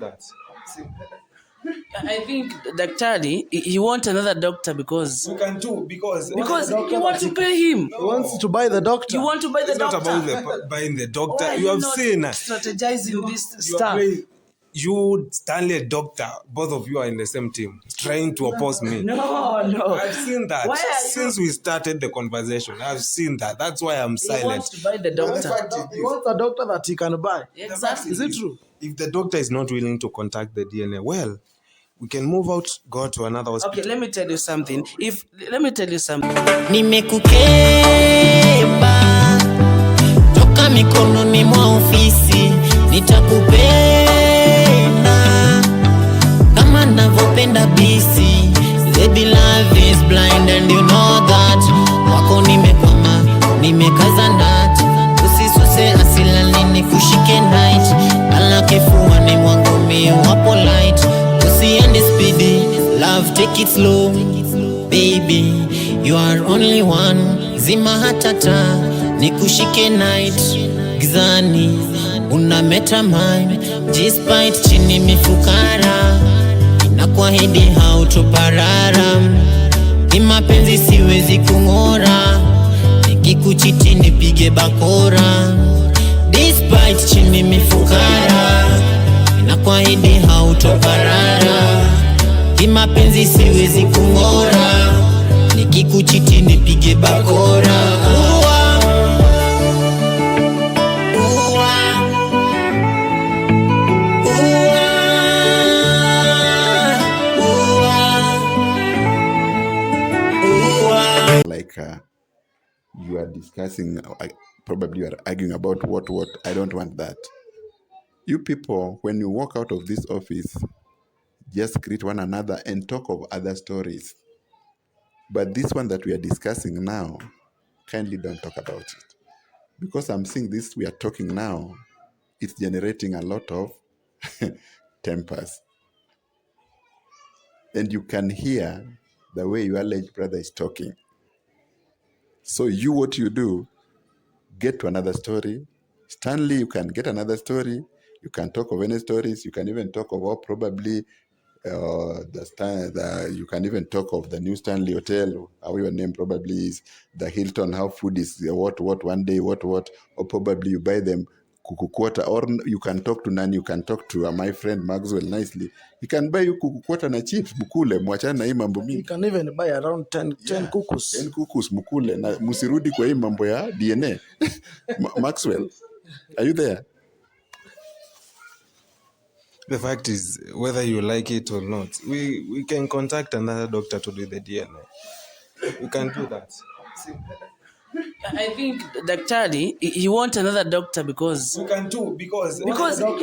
that. See, I think daktari, he want another doctor because we can do because you want to pay him. He wants to buy the doctor. You want to buy the it's doctor. not about buying the doctor. Why are You have not seen strategizing this you are stuff. playing. You, Stanley, a doctor, both of you are in the same team, trying to oppose me. No. I've seen that Why are since we started the conversation. I've seen that. That's why I'm He silent. wants to buy the doctor. He wants a doctor that he can buy. Exactly. Is it true? If the doctor is not willing to contact the DNA, well, we can move out, go to another hospital. Okay, let me tell you something. Nimekukeba toka mikononi mwa ofisi, nitakupenda kama navyopenda bisi. Baby, love is blind and you know that. Wako nimekwama, nimekaza ndati, usisuse asila nini kushike night. Ala kifuani mwangu mi wapo light, usiende speedy, love take it slow. Baby, you are only one, zima hatata, nikushike night. Gizani, unameta mine, G-Spite chini mifukara, inakuahidi hautoparara. Ni mapenzi siwezi kungora, nikikuchiti nipige bakora. Despite chini mifukara, inakuahidi hautoparara. Ni mapenzi siwezi kungora, nikikuchiti nipige bakora. Like you are discussing, probably you are arguing about what. I don't want that. You people, when you walk out of this office, just greet one another and talk of other stories. But this one that we are discussing now, kindly don't talk about it. Because I'm seeing this we are talking now, it's generating a lot of tempers. And you can hear the way your alleged brother is talking. So what you do, get to another story. Stanley, you can get another story. You can talk of any stories. You can even talk about probably you can even talk of the new Stanley Hotel, how your name probably is, the Hilton, how food is, what, one day, what, or probably you buy them kuku quarter, or you can talk to Nani, you can talk to my friend Maxwell nicely. He can buy you kuku quarter na chips, mukule, mwachana na hii mambo mingi. He can even buy around 10 kukus. 10 kukus, mukule, na musirudi kwa hii mambo ya DNA. Maxwell, are you there? The fact is, whether you like it or not, we can contact another doctor to do the DNA. We can do that. See, I think daktari, he want another doctor because we can do because you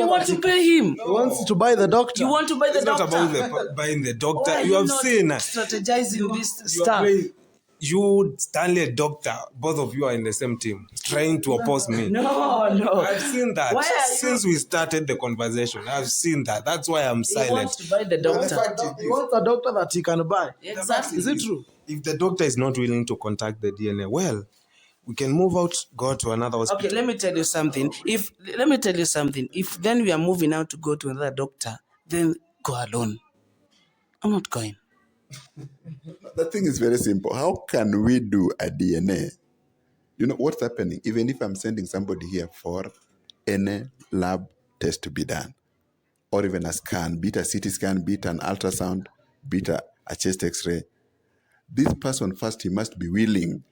want to pay him. He wants to buy the doctor. You want to buy the it's doctor. not about buying the doctor. Why are You have not seen strategizing this you are stuff. playing. You, Stanley, a doctor, both of you are in the same team, trying to oppose me. No. I've seen that Why are since we started the conversation. I've seen that. That's why I'm He silent. wants to buy the doctor. He wants a doctor that he can buy. Exactly. Is it true? If the doctor is not willing to contact the DNA, well, we can move out, go to another hospital. Okay, let me tell you something. If then we are moving out to go to another doctor, then go alone. I'm not going. The thing is very simple. How can we do a DNA? You know what's happening? Even if I'm sending somebody here for any lab test to be done, or even a scan, be it a CT scan, be it an ultrasound, be it a chest x-ray, this person first, he must be willing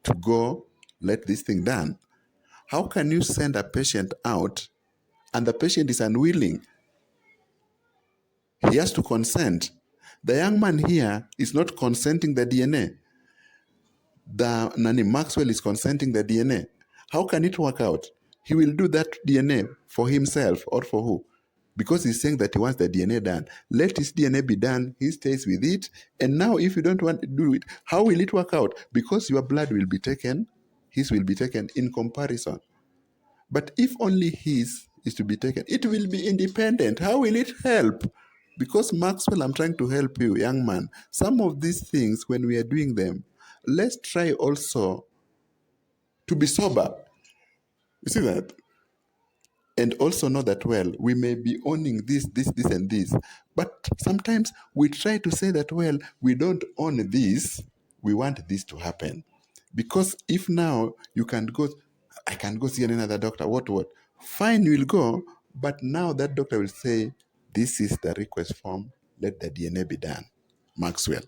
to go let this thing done. How can you send a patient out and the patient is unwilling? He has to consent. The young man here is not consenting the DNA. Maxwell is consenting the DNA. How can it work out? He will do that DNA for himself or for who? Because he's saying that he wants the DNA done. Let his DNA be done. He stays with it. And now if you don't want to do it, how will it work out? Because your blood will be taken, his will be taken in comparison. But if only his is to be taken, it will be independent. How will it help? Because Maxwell, I'm trying to help you, young man. Some of these things, when we are doing them, let's try also to be sober. You see that? And also know that, well, we may be owning this, and this. But sometimes we try to say that, well, we don't own this, we want this to happen. Because if now you can go, I can go see another doctor, what? Fine, you will go, but now that doctor will say, this is the request form, let the DNA be done. Maxwell.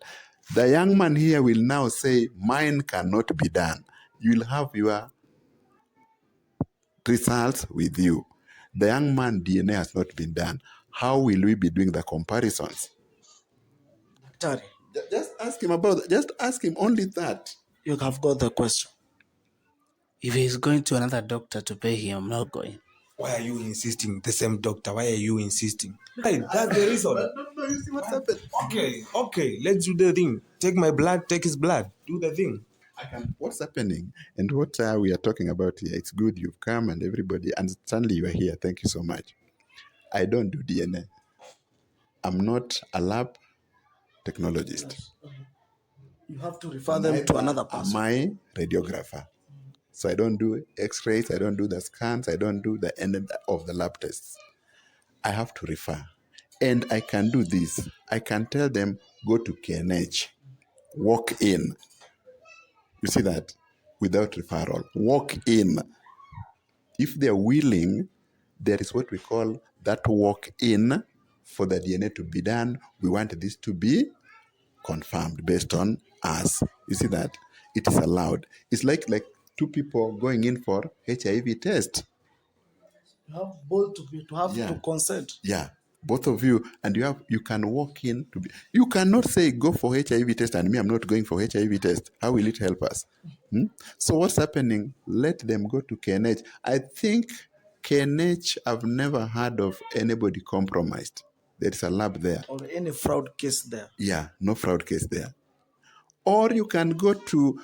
The young man here will now say, mine cannot be done. You will have your results with you. The young man DNA has not been done. How will we be doing the comparisons? Daktari, Just ask him about that. Just ask him only that. you have got the question. If he's going to another doctor to pay him, I'm not going. Why are you insisting? The same doctor. Why are you insisting? Right, that's the reason. No, you see what's happened? Okay, let's do the thing. Take my blood, take his blood. Do the thing. What's happening and what we are talking about here, it's good you've come and everybody, and suddenly you are here. Thank you so much. I don't do DNA. I'm not a lab technologist. You have to refer them to another person. Am I radiographer? So I don't do x-rays, I don't do the scans, I don't do the end of the lab tests. I have to refer. And I can do this. I can tell them, go to KNH, walk in. You see that? Without referral. Walk in. If they're willing, there is what we call that walk in for the DNA to be done. We want this to be confirmed based on us. You see that? It is allowed. It's like two people going in for HIV test. You have both to consent. Yeah, both of you, and you can walk in to be. You cannot say go for HIV test and me I'm not going for HIV test. How will it help us? So what's happening? Let them go to KNH. I think KNH, I've never heard of anybody compromised. There is a lab there. Or any fraud case there. Yeah, no fraud case there. Or you can go to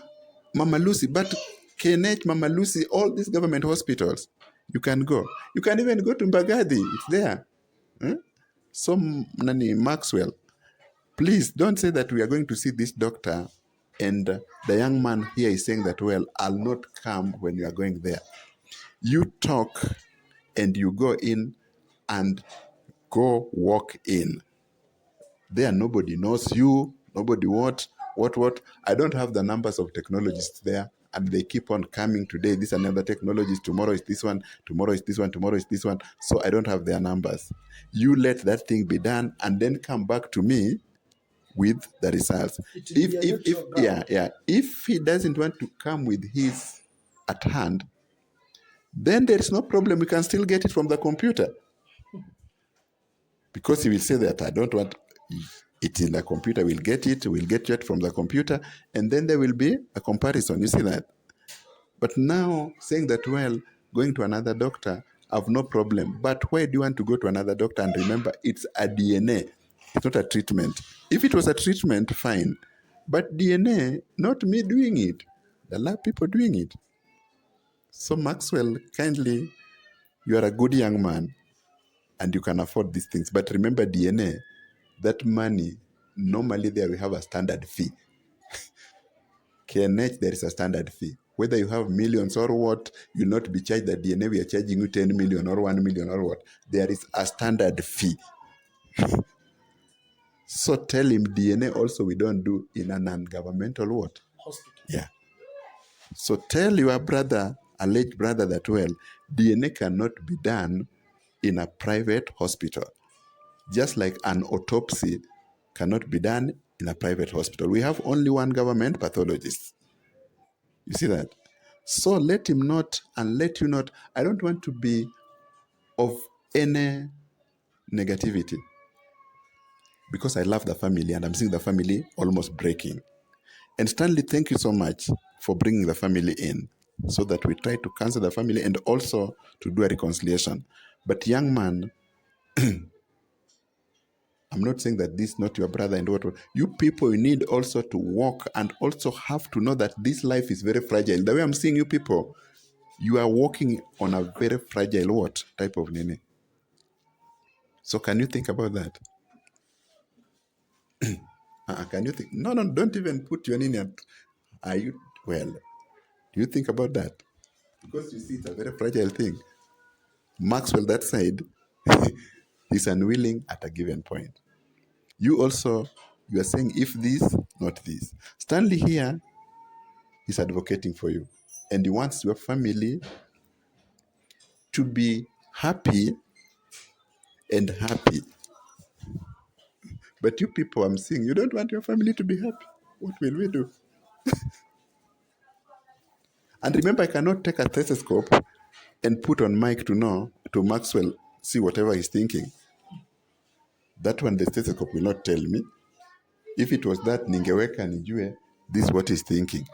Mama Lucy, but KNH, Mama Lucy, all these government hospitals, you can go. You can even go to Mbagadi, it's there. So, Maxwell, please don't say that we are going to see this doctor and the young man here is saying that, well, I'll not come when you are going there. You talk and you go in and go walk in. There, nobody knows you, nobody what. I don't have the numbers of technologists there, and they keep on coming. Today, this another technologist, tomorrow is this one, tomorrow is this one, tomorrow is this one. So I don't have their numbers. You let that thing be done and then come back to me with the results. If he doesn't want to come with his at hand, then there is no problem. We can still get it from the computer. Because he will say that I don't want it in the computer, we'll get it from the computer, and then there will be a comparison. You see that? But now saying that, well, going to another doctor, I have no problem. But why do you want to go to another doctor? And remember, it's a DNA. It's not a treatment. If it was a treatment, fine. But DNA, not me doing it. The lab people doing it. So Maxwell, kindly, you are a good young man and you can afford these things. But remember DNA, that money, normally there we have a standard fee. KNH, there is a standard fee. Whether you have millions or what, you'll not be charged the DNA, we are charging you 10 million or 1 million or what. There is a standard fee. So tell him DNA also we don't do in a non-governmental what? Hospital. Yeah. So tell your brother, alleged brother, that, well, DNA cannot be done in a private hospital. Just like an autopsy cannot be done in a private hospital. We have only one government pathologist. You see that? So let him not and let you not. I don't want to be of any negativity because I love the family and I'm seeing the family almost breaking. And Stanley, thank you so much for bringing the family in so that we try to cancel the family and also to do a reconciliation. But young man, I'm not saying that this is not your brother and what. You people, you need also to walk and also have to know that this life is very fragile. The way I'm seeing you people, you are walking on a very fragile what type of nene. So can you think about that? Can you think? No, don't even put your nene. Are you, well, do you think about that? Because you see, it's a very fragile thing. Maxwell, that side, is unwilling at a given point. You also, you are saying if this, not this. Stanley here is advocating for you. And he wants your family to be happy and happy. But you people, I'm seeing, you don't want your family to be happy. What will we do? And remember, I cannot take a stethoscope and put on mic to Maxwell, see whatever he's thinking. That one, the stethoscope will not tell me. If it was that, ningeweka nijue, this is what he's thinking.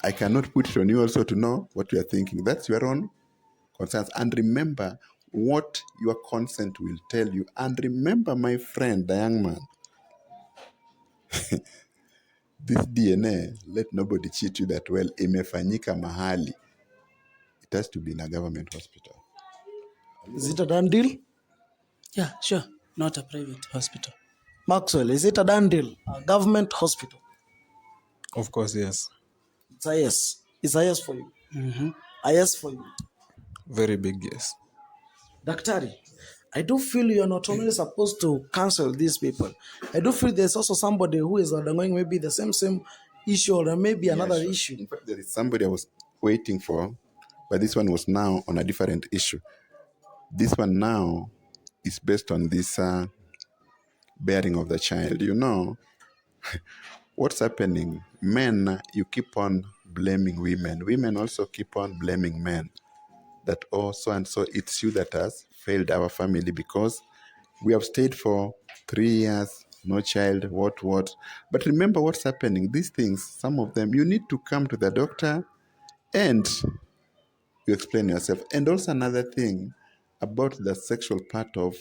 I cannot put it on you also to know what you are thinking. That's your own concerns. And remember what your consent will tell you. And remember, my friend, the young man, this DNA, let nobody cheat you that well. Imefanyika mahali. It has to be in a government hospital. Is it a done deal? Yeah, sure. Not a private hospital. Maxwell, is it a done deal? A government hospital? Of course, yes. It's a yes. It's a yes for you. A yes for you. Very big yes. Daktari, I do feel you're not only supposed to cancel these people. I do feel there's also somebody who is undergoing maybe the same issue or maybe another sure. issue. In fact, there is somebody I was waiting for, but this one was now on a different issue. This one now is based on this bearing of the child. You know, what's happening? Men, you keep on blaming women. Women also keep on blaming men. That, oh, so and so, it's you that has failed our family because we have stayed for 3 years, no child, what. But remember what's happening. These things, some of them, you need to come to the doctor and you explain yourself. And also another thing about the sexual part of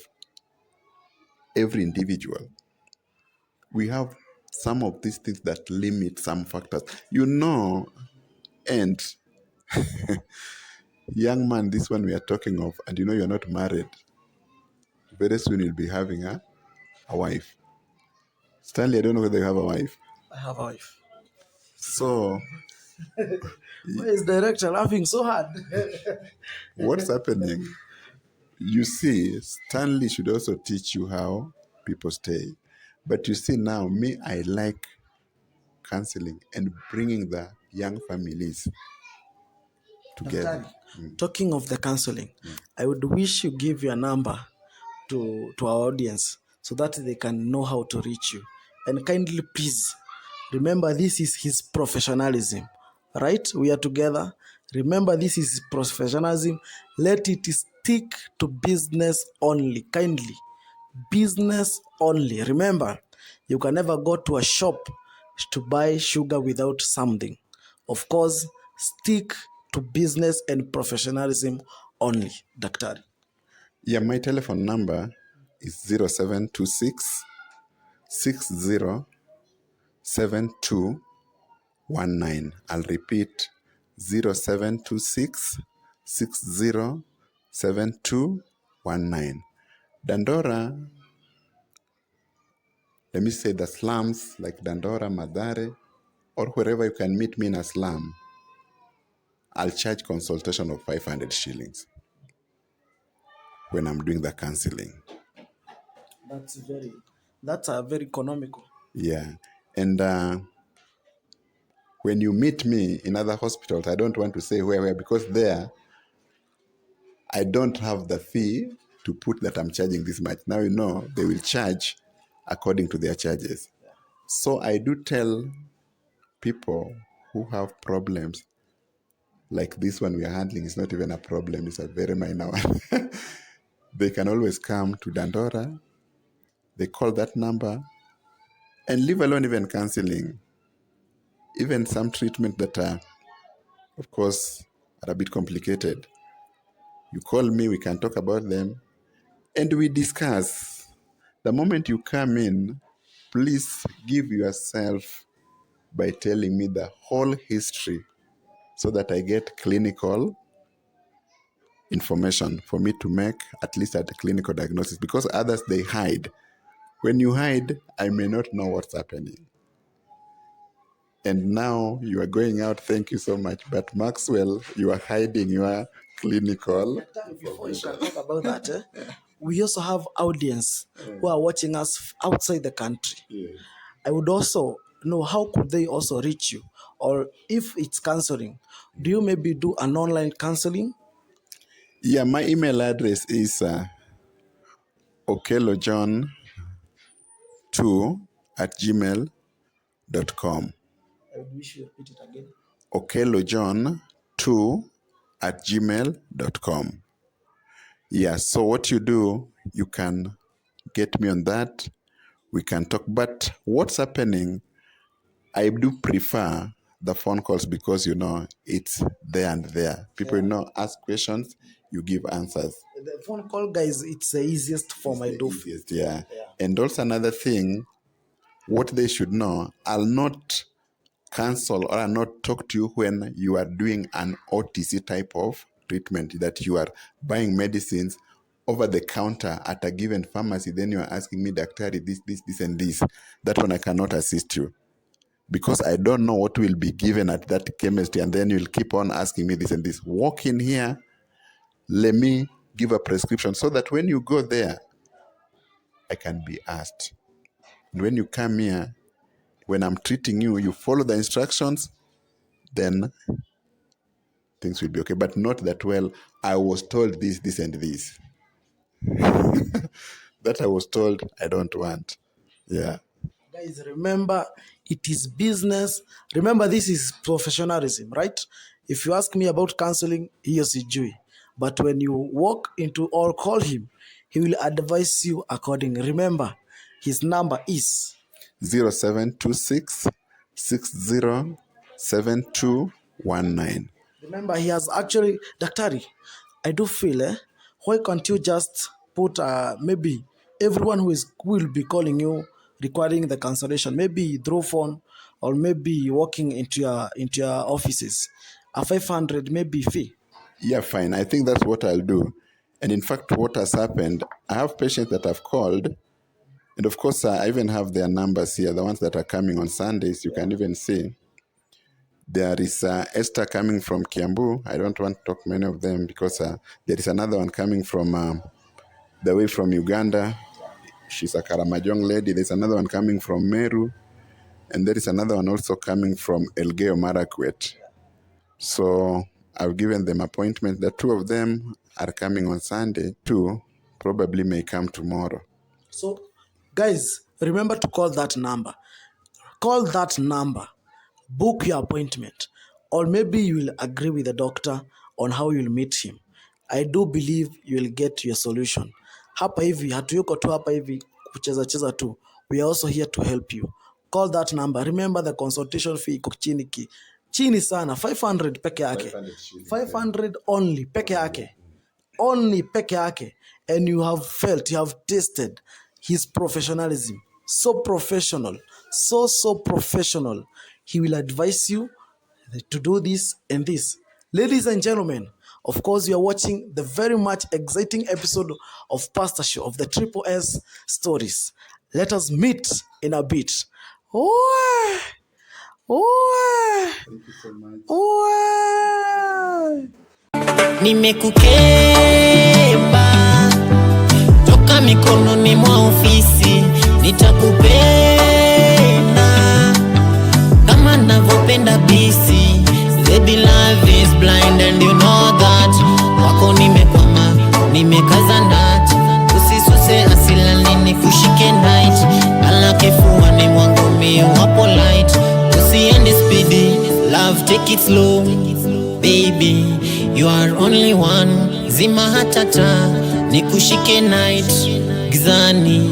every individual. We have some of these things that limit some factors. You know, and young man, this one we are talking of, and you know you're not married. Very soon you'll be having a wife. Stanley, I don't know whether you have a wife. I have a wife. So Why is director laughing so hard? what's happening? You see, Stanley should also teach you how people stay. But you see now, me, I like counseling and bringing the young families together. Talking of the counseling, I would wish you give your number to our audience so that they can know how to reach you. And kindly, please, remember this is his professionalism, right? We are together. Remember this is his professionalism. Let it stick to business only. Kindly, business only. Remember, you can never go to a shop to buy sugar without something. Of course, stick to business and professionalism only, Daktari. Yeah, my telephone number is 0726 607219. I'll repeat 0726 607219. Dandora, let me say the slums like Dandora, Madare, or wherever you can meet me in a slum, I'll charge consultation of 500 shillings when I'm doing the counseling. That's a very economical. Yeah. And when you meet me in other hospitals, I don't want to say where, because there, I don't have the fee to put that I'm charging this much. Now you know they will charge according to their charges. So I do tell people who have problems like this one we are handling is not even a problem, it's a very minor one. They can always come to Dandora, they call that number, and leave alone even counseling, even some treatment that are, of course, are a bit complicated. You call me, we can talk about them, and we discuss. The moment you come in, please give yourself by telling me the whole history so that I get clinical information for me to make at least at a clinical diagnosis, because others, they hide. When you hide, I may not know what's happening. And now you are going out, thank you so much. But Maxwell, you are hiding, you are clinical. Before you can talk about that, we also have audience who are watching us outside the country. I would also know how could they also reach you, or if it's counseling, do you maybe do an online counseling? Yeah, my email address is okelojohn2@gmail.com. I would wish you repeat it again. okelojohn2@gmail.com. Yeah, so what you do, you can get me on that. We can talk. But what's happening, I do prefer the phone calls because, it's there and there. People, ask questions, you give answers. The phone call, guys, it's the easiest form I do. Easiest, yeah. And also another thing, what they should know, I'll not cancel or I'll not talk to you when you are doing an OTC type of treatment, that you are buying medicines over the counter at a given pharmacy. Then you are asking me, Daktari, this, and this. That one I cannot assist you, because I don't know what will be given at that chemistry, and then you'll keep on asking me this and this. Walk in here, let me give a prescription so that when you go there, I can be asked. And when you come here, when I'm treating you, you follow the instructions, then things will be okay. But not that, well, I was told this, and this. That I was told, I don't want. Yeah. Guys, remember, it is business. Remember, this is professionalism, right? If you ask me about counseling, he is sijui. But when you walk into or call him, he will advise you accordingly. Remember, his number is 0726 607219. Remember, he has actually, Daktari, I do feel, why can't you just put maybe everyone who will be calling you requiring the cancellation, maybe through phone or maybe walking into your offices, a 500 maybe fee? Yeah, fine. I think that's what I'll do. And in fact, what has happened, I have patients that have called, and of course, I even have their numbers here, the ones that are coming on Sundays. You can even see. There is Esther coming from Kiambu. I don't want to talk many of them because there is another one coming from the way from Uganda. She's a Karamajong lady. There's another one coming from Meru. And there is another one also coming from Elgeyo Marakwet. So I've given them appointments. The two of them are coming on Sunday. Two probably may come tomorrow. So, guys, remember to call that number. Call that number. Book your appointment. Or maybe you will agree with the doctor on how you'll meet him. I do believe you will get your solution. Hapa hivi, hatuyuko tu hapa hivi kucheza tu. We are also here to help you. Call that number. Remember, the consultation fee iko chini sana, 500 peke yake. 500 only peke yake. Only peke yake. And you have tasted his professionalism. So professional. So professional. He will advise you to do this and this. Ladies and gentlemen, of course, you are watching the very much exciting episode of Pastor Show of the Triple S Stories. Let us meet in a bit. Thank you so much. Nimekukeba toka mikononi mwa ofisi, nitakupenda kama navyopenda bisi. Baby, love is blind and you know that. Wako nimekwama, nimekaza ndati, usisuse asilani nikushike night. Ala kifuani mwangu mie wapo light, usiende speedy, love take it slow. Baby, you are only one, zima hatata, nikushike night. Gizani,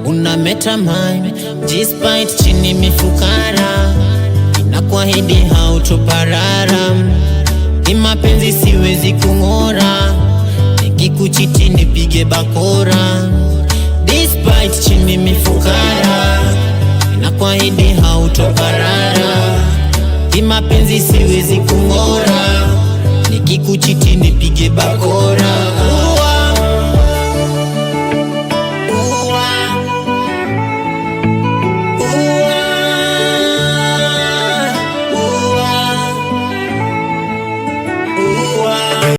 unameta mine, despite chini mifukara. Nakuahidi hautoparara, kimapenzi siwezi kung'ora, nikikuchiti nipige bakora. Despite chini mifukara, nakuahidi hautoparara, kimapenzi siwezi kung'ora, nikikuchiti nipige bakora.